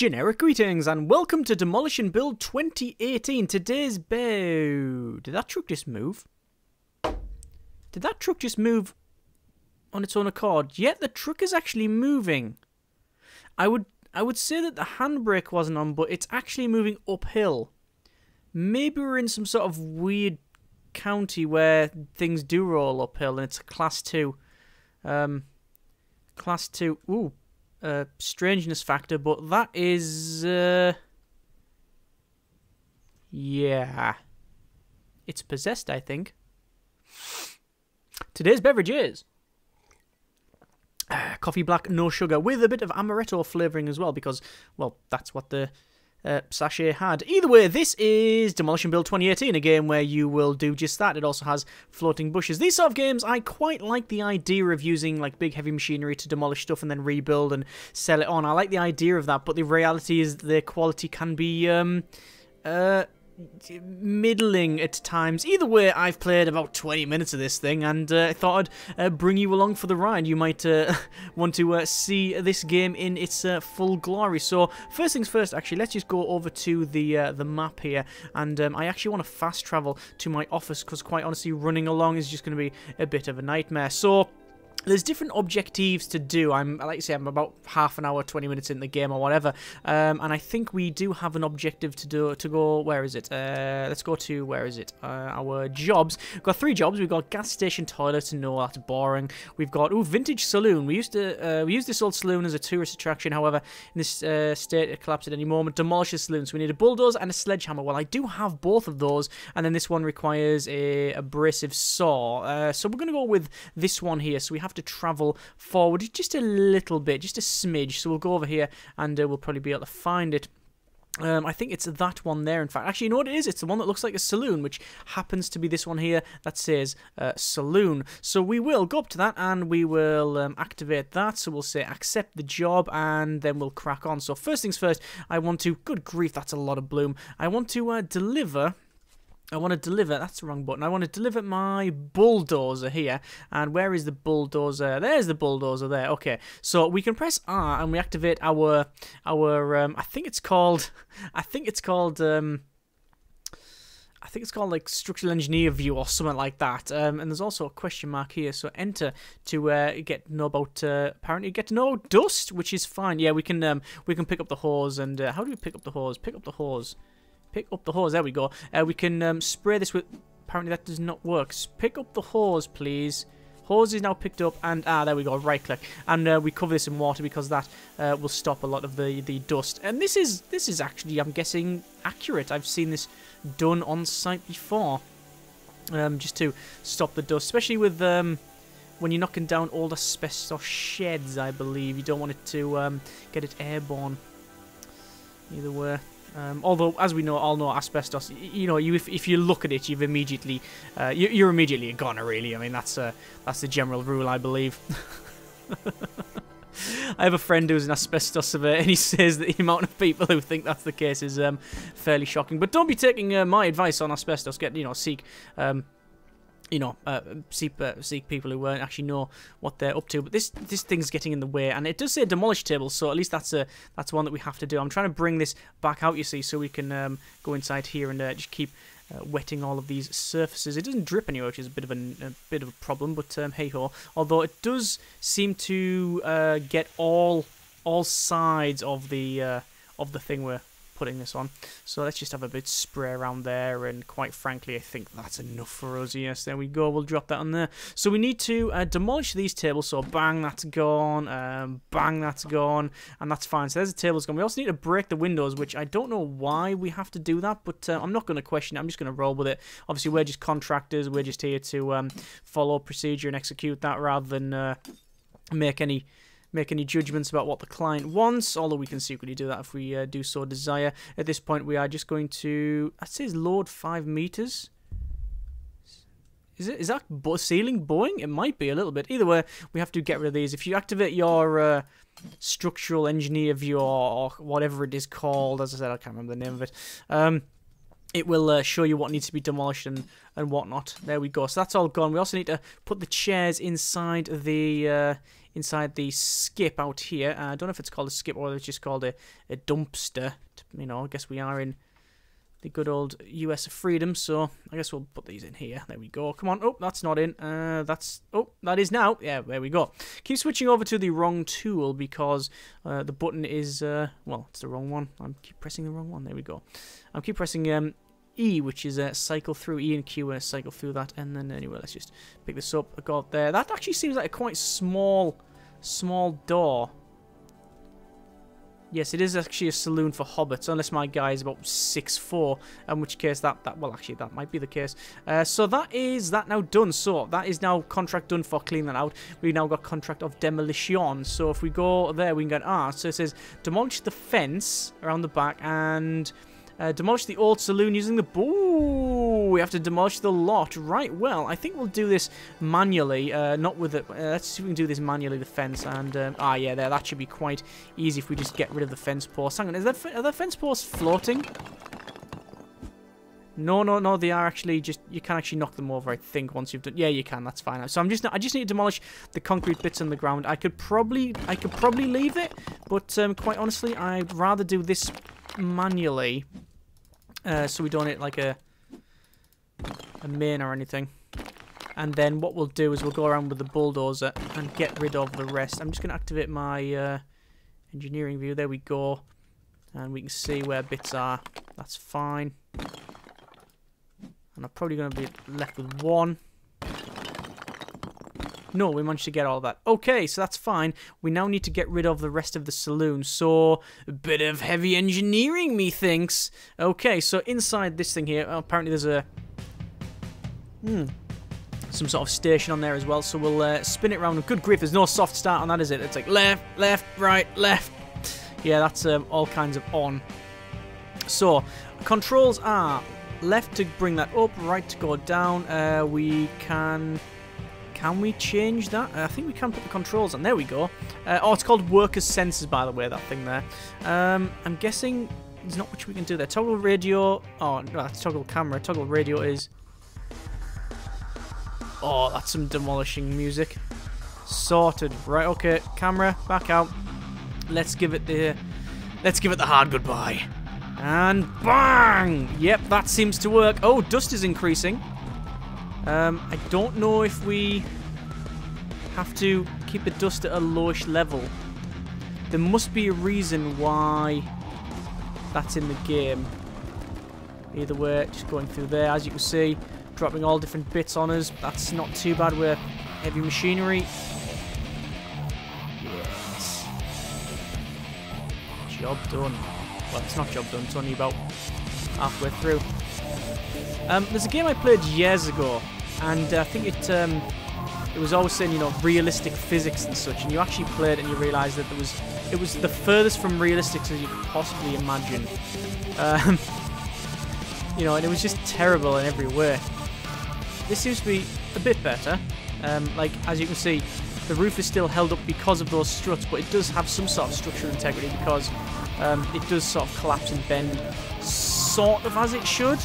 Generic greetings and welcome to Demolition Build 2018. Today's build. Did that truck just move? Did that truck just move on its own accord? Yet the truck is actually moving. I would say that the handbrake wasn't on, but it's actually moving uphill. Maybe we're in some sort of weird county where things do roll uphill and it's a class 2. Class 2. Ooh. Strangeness factor, but that is yeah, it's possessed, I think. Today's beverage is coffee black, no sugar, with a bit of amaretto flavouring as well, because, well, that's what the sachet had. Either way, this is Demolition Build 2018, a game where you will do just that. It also has floating bushes. These sort of games, I quite like the idea of using like big heavy machinery to demolish stuff and then rebuild and sell it on. I like the idea of that, but the reality is the quality can be middling at times. Either way, I've played about 20 minutes of this thing, and I thought I'd bring you along for the ride. You might want to see this game in its full glory. So first things first, actually, let's just go over to the map here, and I actually want to fast travel to my office because, quite honestly, running along is just going to be a bit of a nightmare. So there's different objectives to do. Like I say, I'm about half an hour, 20 minutes in the game or whatever, and I think we do have an objective to go. Where is it? Let's go to, where is it? Our jobs. We've got 3 jobs. We've got gas station toilets. No, that's boring. We've got vintage saloon. We used this old saloon as a tourist attraction. However, in this state, it collapsed at any moment. Demolish the saloon. So we need a bulldozer and a sledgehammer. Well, I do have both of those, and then this one requires a abrasive saw. So we're going to go with this one here. So we have to travel forward just a little bit, just a smidge. So we'll go over here and we'll probably be able to find it. I think it's that one there, in fact. Actually, you know what it is? It's the one that looks like a saloon, which happens to be this one here that says saloon. So we will go up to that and we will activate that. So we'll say accept the job and then we'll crack on. So first things first, I want to, good grief, that's a lot of bloom. I want to deliver, that's the wrong button. I want to deliver my bulldozer here. And where is the bulldozer? There's the bulldozer there. Okay. So we can press R and we activate our I think it's called like structural engineer view or something like that. And there's also a question mark here. So enter to get to know about apparently get to know dust, which is fine. Yeah, we can pick up the hose. And how do we pick up the hose? Pick up the hose. Pick up the hose. There we go. We can spray this with... Apparently that does not work. Pick up the hose, please. Hose is now picked up, and there we go. Right click, and we cover this in water because that will stop a lot of the dust. And this is actually, I'm guessing, accurate. I've seen this done on site before, just to stop the dust, especially with when you're knocking down old asbestos sheds. I believe you don't want it to get it airborne. Either way. Although, as we all know, asbestos, you know, if you look at it, you're immediately a goner, really. I mean, that's the general rule, I believe. I have a friend who's an asbestos surveyor, and he says that the amount of people who think that's the case is fairly shocking. But don't be taking my advice on asbestos. Seek seek people who actually know what they're up to. But this thing's getting in the way, and it does say demolish table, so at least that's one that we have to do. I'm trying to bring this back out, you see, so we can go inside here and just keep wetting all of these surfaces. It doesn't drip anywhere, which is a bit of a problem, but hey ho. Although it does seem to get all sides of the thing we're putting this on. So let's just have a bit spray around there, and quite frankly, I think that's enough for us. Yes, there we go. We'll drop that on there. So we need to demolish these tables. So bang, that's gone. Bang, that's gone, and that's fine. So there's the tables gone. We also need to break the windows, which I don't know why we have to do that, but I'm not going to question it. I'm just going to roll with it. Obviously, we're just contractors. We're just here to follow procedure and execute that rather than make any judgments about what the client wants, although we can secretly do that if we do so desire. At this point, we are just going to... That says load 5 meters. Is that ceiling bowing? It might be a little bit. Either way, we have to get rid of these. If you activate your structural engineer view or whatever it is called, as I said, I can't remember the name of it, it will show you what needs to be demolished and whatnot. There we go. So that's all gone. We also need to put the chairs inside the inside the skip out here. I don't know if it's called a skip or it's just called a dumpster. You know, I guess we are in the good old US of freedom, so I guess we'll put these in here. There we go. Come on. Oh, that's not in. Oh, that is now. Yeah, there we go. Keep switching over to the wrong tool because the button is, well, it's the wrong one. I keep pressing the wrong one. There we go. I keep pressing E, which is cycle through E and Q, cycle through that, and then anyway, let's just pick this up. I got there. That actually seems like a quite small door. Yes, it is actually a saloon for hobbits, unless my guy is about 6'4", in which case well, actually, that might be the case. So that is that now done. So that is now contract done for cleaning that out. We now got contract of demolition. So if we go there, we can get, so it says demolish the fence around the back and demolish the old saloon using the... Ooh, we have to demolish the lot. Right, well, I think we'll do this manually, not with it. Let's see if we can do this manually, the fence. And, yeah, there, that should be quite easy if we just get rid of the fence posts. Hang on, are the fence posts floating? No, they are actually just... You can actually knock them over, I think, once you've done... Yeah, you can, that's fine. So I just need to demolish the concrete bits on the ground. I could probably leave it, but quite honestly, I'd rather do this manually. So we don't hit like a main or anything. And then what we'll do is we'll go around with the bulldozer and get rid of the rest. I'm just going to activate my engineering view. There we go. And we can see where bits are. That's fine. And I'm probably going to be left with one. No, we managed to get all that. Okay, so that's fine. We now need to get rid of the rest of the saloon. So, a bit of heavy engineering, methinks. Okay, so inside this thing here, apparently there's a... some sort of station on there as well. So we'll spin it around. Good grief, there's no soft start on that, is it? It's like left, left, right, left. Yeah, that's all kinds of on. So, controls are left to bring that up, right to go down. We can... Can we change that? I think we can put the controls on. There we go. Oh, it's called workers' sensors, by the way, that thing there. I'm guessing there's not much we can do there. Toggle radio. Oh, no, that's toggle camera. Toggle radio is... Oh, that's some demolishing music. Sorted. Right, okay. Camera, back out. Let's give it the hard goodbye. And bang! Yep, that seems to work. Oh, dust is increasing. I don't know if we have to keep the dust at a lowish level. There must be a reason why that's in the game. Either way, just going through there, as you can see, dropping all different bits on us. That's not too bad with heavy machinery. Yes. Job done. Well, it's not job done, it's only about halfway through. There's a game I played years ago, and I think it was always saying, you know, realistic physics and such, and you actually played it and you realised that it was the furthest from realistic as you could possibly imagine. You know, and it was just terrible in every way. This seems to be a bit better. Like, as you can see, the roof is still held up because of those struts, but it does have some sort of structural integrity because it does sort of collapse and bend sort of as it should.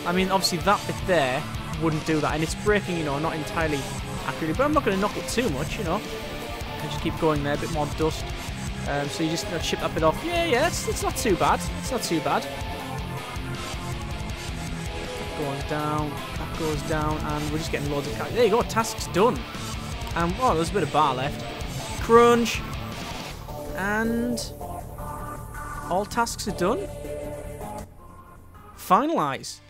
I mean, obviously that bit there wouldn't do that, and it's breaking, you know, not entirely accurately, but I'm not going to knock it too much, you know. I just keep going there, a bit more dust. So you just chip that bit off. Yeah, it's not too bad. It's not too bad. That goes down, and we're just getting loads of... There you go, task's done. And, oh, there's a bit of bar left. Crunch. And... all tasks are done. Finalise.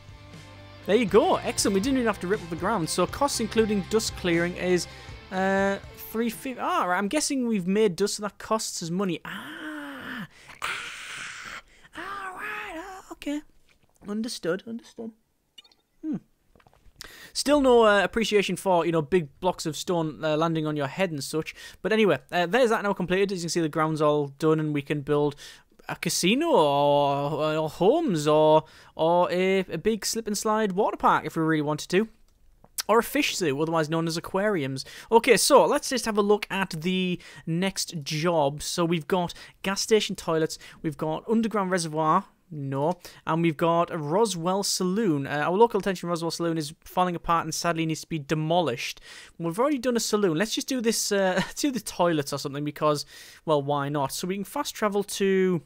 There you go. Excellent. We didn't even have to rip up the ground. So costs including dust clearing is $350. Ah, right. I'm guessing we've made dust, so that costs us money. All right. Okay. Understood. Still no appreciation for, you know, big blocks of stone landing on your head and such. But anyway, there's that now completed. As you can see, the ground's all done, and we can build a casino or homes or a big slip and slide water park if we really wanted to, or a fish zoo, otherwise known as aquariums. Okay, so let's just have a look at the next job. So we've got gas station toilets, we've got underground reservoir, No. And we've got a Roswell Saloon. Our local attention Roswell Saloon is falling apart and sadly needs to be demolished. We've already done a saloon. Let's just do this, let's do the toilets or something because, well, why not? So we can fast travel to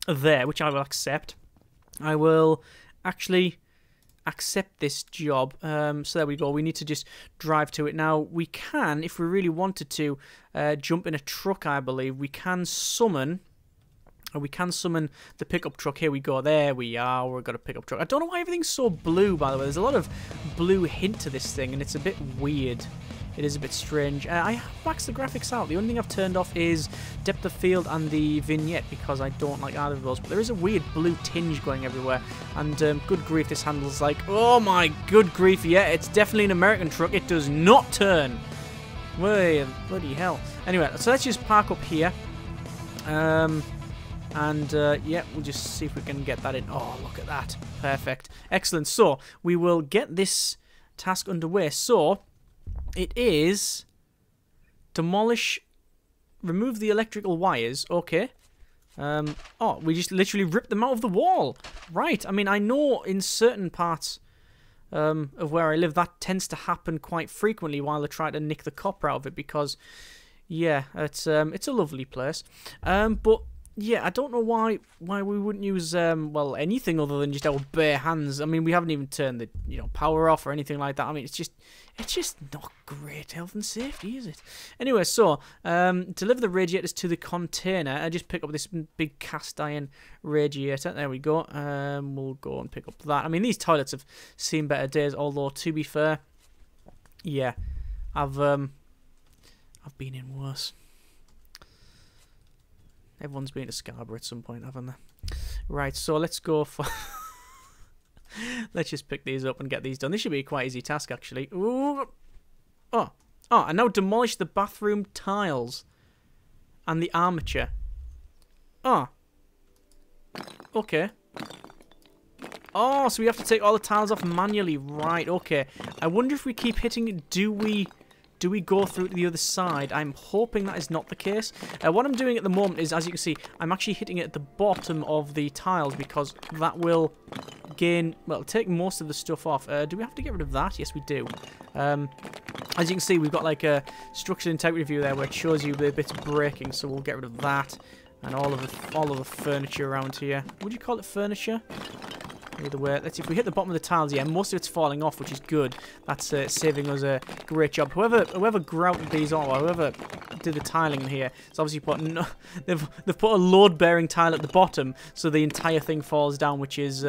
there, which I will accept. I will actually accept this job. So there we go. We need to just drive to it. Now, we can, if we really wanted to, jump in a truck, I believe. We can summon... We can summon the pickup truck. Here we go. There we are. We've got a pickup truck. I don't know why everything's so blue, by the way. There's a lot of blue hint to this thing, and it's a bit weird. It is a bit strange. I have maxed the graphics out. The only thing I've turned off is depth of field and the vignette because I don't like either of those. But there is a weird blue tinge going everywhere. And good grief, this handles like... Oh my good grief, yeah. It's definitely an American truck. It does not turn. Way, bloody hell. Anyway, so let's just park up here. Yeah, we'll just see if we can get that in. Oh, look at that. Perfect. Excellent. So, we will get this task underway. So, it is demolish, remove the electrical wires. Okay. Oh, we just literally ripped them out of the wall. Right. I mean, I know in certain parts of where I live, that tends to happen quite frequently while they try to nick the copper out of it because, yeah, it's a lovely place. But... yeah, I don't know why we wouldn't use well, anything other than just our bare hands. I mean, we haven't even turned the power off or anything like that. I mean, it's just not great health and safety, is it? Anyway, so deliver the radiators to the container. I just pick up this big cast iron radiator. There we go. We'll go and pick up that. I mean, these toilets have seen better days. Although to be fair, yeah, I've been in worse. Everyone's been to Scarborough at some point, haven't they? Right, so let's go for... let's just pick these up and get these done. This should be a quite easy task, actually. Ooh. Oh, and now demolish the bathroom tiles and the armature. Oh. Okay. Oh, so we have to take all the tiles off manually. Right, okay. I wonder if we keep hitting it, do we go through to the other side? I'm hoping that is not the case. What I'm doing at the moment is, as you can see, I'm actually hitting it at the bottom of the tiles because that will gain, well, take most of the stuff off. Do we have to get rid of that? Yes, we do. As you can see, we've got like a structural integrity view there where it shows you the bits breaking, so we'll get rid of that and all of the furniture around here. Would you call it furniture? Either way, let's see if we hit the bottom of the tiles. Yeah, most of it's falling off, which is good. That's saving us a great job. Whoever grouted these or whoever did the tiling in here, it's obviously they've put a load-bearing tile at the bottom, so the entire thing falls down, which is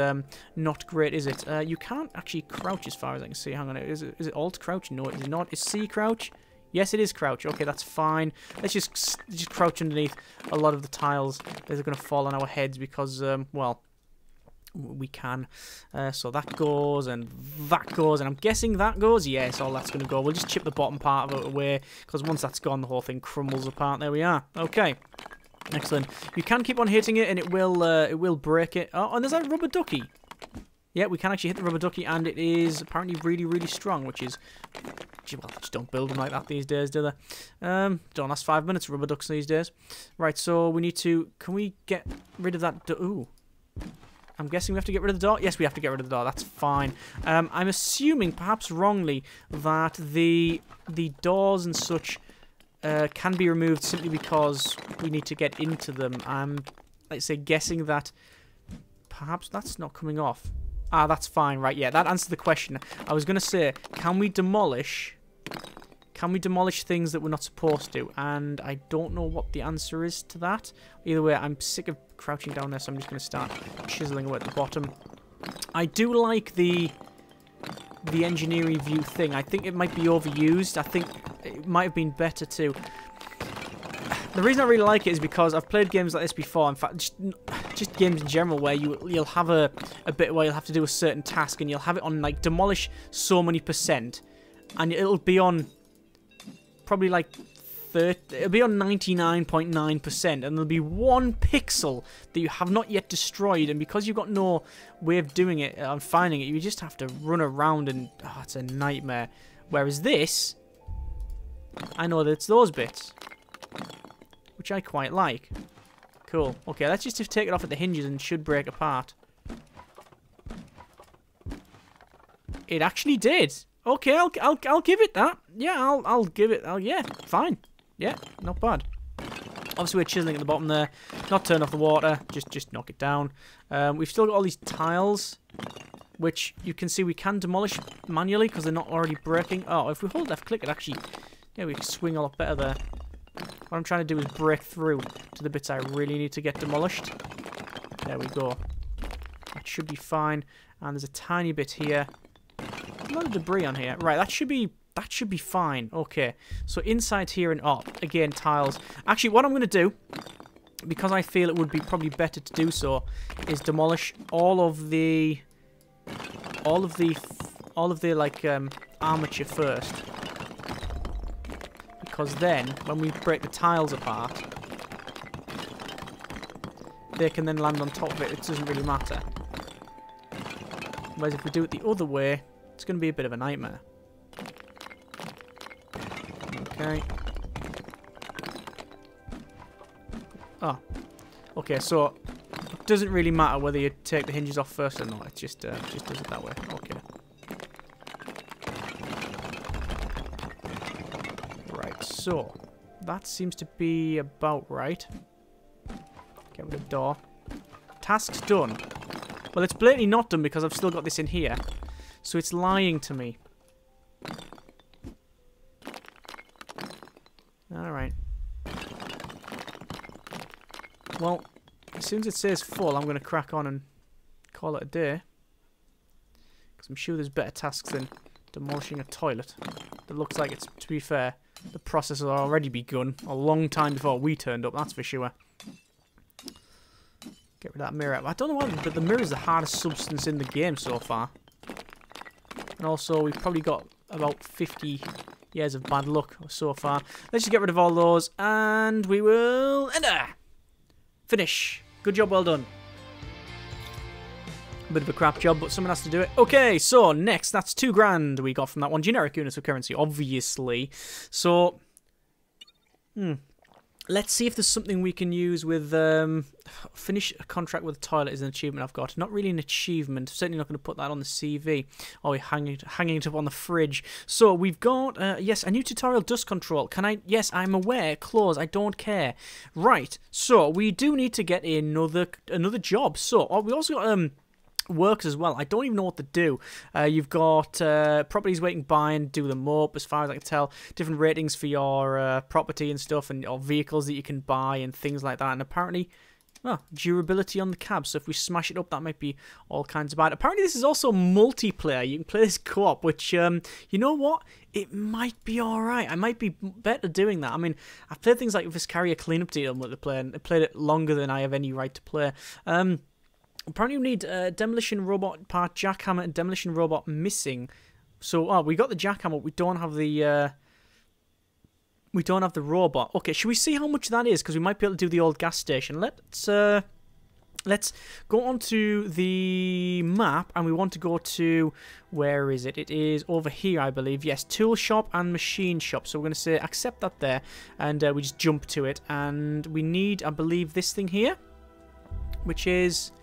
not great, is it? You can't actually crouch as far as I can see. Hang on, is it Alt crouch? No, it is not. Is C crouch? Yes, it is crouch. Okay, that's fine. Let's just crouch underneath a lot of the tiles. They're going to fall on our heads because, well, we can. So that goes, and I'm guessing that goes. Yes, all that's going to go. We'll just chip the bottom part of it away, because once that's gone, the whole thing crumbles apart. There we are. Okay. Excellent. You can keep on hitting it, and it will break it. Oh, and there's that rubber ducky. Yeah, we can actually hit the rubber ducky, and it is apparently really, really strong, which is... well, just don't build them like that these days, do they? Don't last 5 minutes, rubber ducks these days. Right, so we need to... Can we get rid of that... Ooh. I'm guessing we have to get rid of the door? Yes, we have to get rid of the door. That's fine. I'm assuming, perhaps wrongly, that the doors and such can be removed simply because we need to get into them. I'm, let's say, guessing that perhaps that's not coming off. Ah, that's fine. Right, yeah, that answers the question. I was going to say, can we demolish things that we're not supposed to? And I don't know what the answer is to that. Either way, I'm sick of crouching down there, so I'm just going to start chiseling away at the bottom. I do like the engineering view thing. I think it might be overused. I think it might have been better to... The reason I really like it is because I've played games like this before. In fact, just games in general where you'll have a bit where you'll have to do a certain task, and you'll have it on like demolish so many %, and it'll be on probably like it'll be on 99.9%, and there'll be one pixel that you have not yet destroyed, and because you've got no way of doing it and finding it, you just have to run around, and oh, it's a nightmare. Whereas this, I know that it's those bits, which I quite like. Cool. Okay, let's just take it off at the hinges and it should break apart. It actually did. Okay, I'll give it that. Yeah, I'll give it. Oh yeah, fine. Yeah, not bad. Obviously, we're chiseling at the bottom there. Not turn off the water. Just knock it down. We've still got all these tiles, which you can see we can demolish manually because they're not already breaking. Oh, if we hold left click, it actually, yeah, we can swing a lot better there. What I'm trying to do is break through to the bits I really need to get demolished. There we go. That should be fine. And there's a tiny bit here. A lot of debris on here. Right, that should be fine. Okay. So inside here and again, tiles. Actually, what I'm going to do, because I feel it would be probably better to do so, is demolish all of the like armature first. Because then, when we break the tiles apart, they can then land on top of it. It doesn't really matter. Whereas if we do it the other way, it's going to be a bit of a nightmare. Okay. Oh. Okay, so it doesn't really matter whether you take the hinges off first or not. It just does it that way. Okay. Right, so that seems to be about right. Get rid of the door. Task's done. Well, it's blatantly not done because I've still got this in here. So it's lying to me. Alright. Well, as soon as it says full, I'm going to crack on and call it a day. Because I'm sure there's better tasks than demolishing a toilet. It looks like it's, to be fair, the process has already begun a long time before we turned up, that's for sure. Get rid of that mirror. I don't know why, but the mirror is the hardest substance in the game so far. And also, we've probably got about 50 years of bad luck so far. Let's just get rid of all those, and we will enter. Finish. Good job, well done. A bit of a crap job, but someone has to do it. Okay, so next, that's $2,000 we got from that one. Generic units of currency, obviously. So, let's see if there's something we can use with, finish a contract with a toilet is an achievement I've got. Not really an achievement. Certainly not going to put that on the CV. Or we're hanging it up on the fridge. So we've got, yes, a new tutorial dust control. Can I, yes, I'm aware. Close, I don't care. Right, so we do need to get another job. So, we also got, works as well. I don't even know what to do. You've got properties waiting buy and do them up, as far as I can tell. Different ratings for your property and stuff, and or vehicles that you can buy and things like that. And apparently, durability on the cab. So if we smash it up, that might be all kinds of bad. Apparently, this is also multiplayer. You can play this co-op, which, you know what? It might be alright. I might be better doing that. I mean, I've played things like Viscaria Cleanup Deal multiplayer, and I played it longer than I have any right to play. Apparently we need demolition robot part jackhammer and demolition robot missing. So we got the jackhammer, we don't have the robot. Okay, should we see how much that is? Because we might be able to do the old gas station. Let's go onto the map, and we want to go to, where is it? It is over here, I believe. Yes, tool shop and machine shop. So we're going to say accept that there, and we just jump to it. And we need, I believe, this thing here, which is,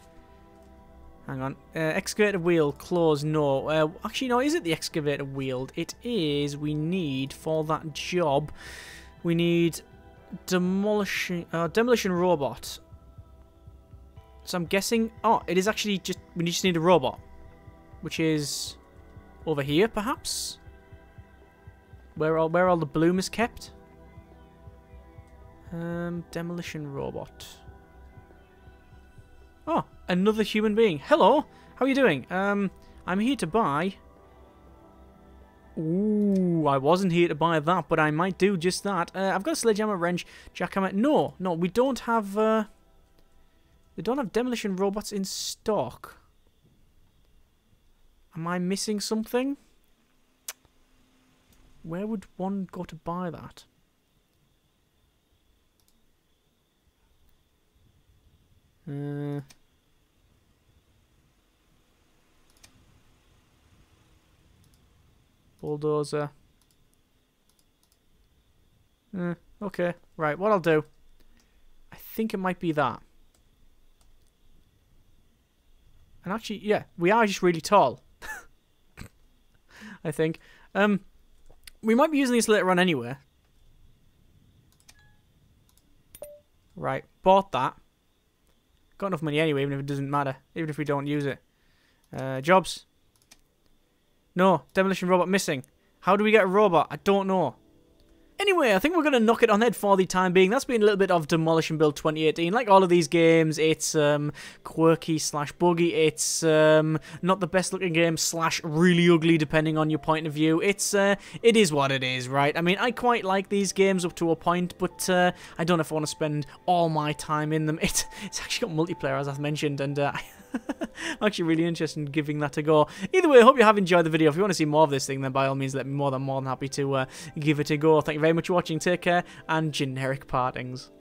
hang on, excavator wheel, close, no. Actually, no, is it the excavator wheel? It is, we need, for that job, we need demolition robot. So I'm guessing, it is actually just, we just need a robot, which is over here, perhaps? Where all the bloom is kept? Demolition robot. Oh, another human being. Hello, how are you doing? I'm here to buy. Ooh, I wasn't here to buy that, but I might do just that. I've got a sledgehammer, wrench, jackhammer. No, we don't have. They don't have demolition robots in stock. Am I missing something? Where would one go to buy that? Bulldozer. Okay, right, what I'll do, I think it might be that. And actually, yeah, we are just really tall. I think. We might be using this later on anyway. Right, bought that. Got enough money anyway, even if it doesn't matter. Even if we don't use it. Jobs. No, demolition robot missing. How do we get a robot? I don't know. Anyway, I think we're going to knock it on the head for the time being. That's been a little bit of Demolition Build 2018. Like all of these games, it's quirky / buggy. It's not the best looking game / really ugly, depending on your point of view. It is what it is, right? I mean, I quite like these games up to a point, but I don't know if I want to spend all my time in them. It's actually got multiplayer, as I've mentioned, and I'm actually really interested in giving that a go. Either way, I hope you have enjoyed the video. If you want to see more of this thing, then by all means, let me more than happy to give it a go. Thank you very much for watching. Take care, and generic partings.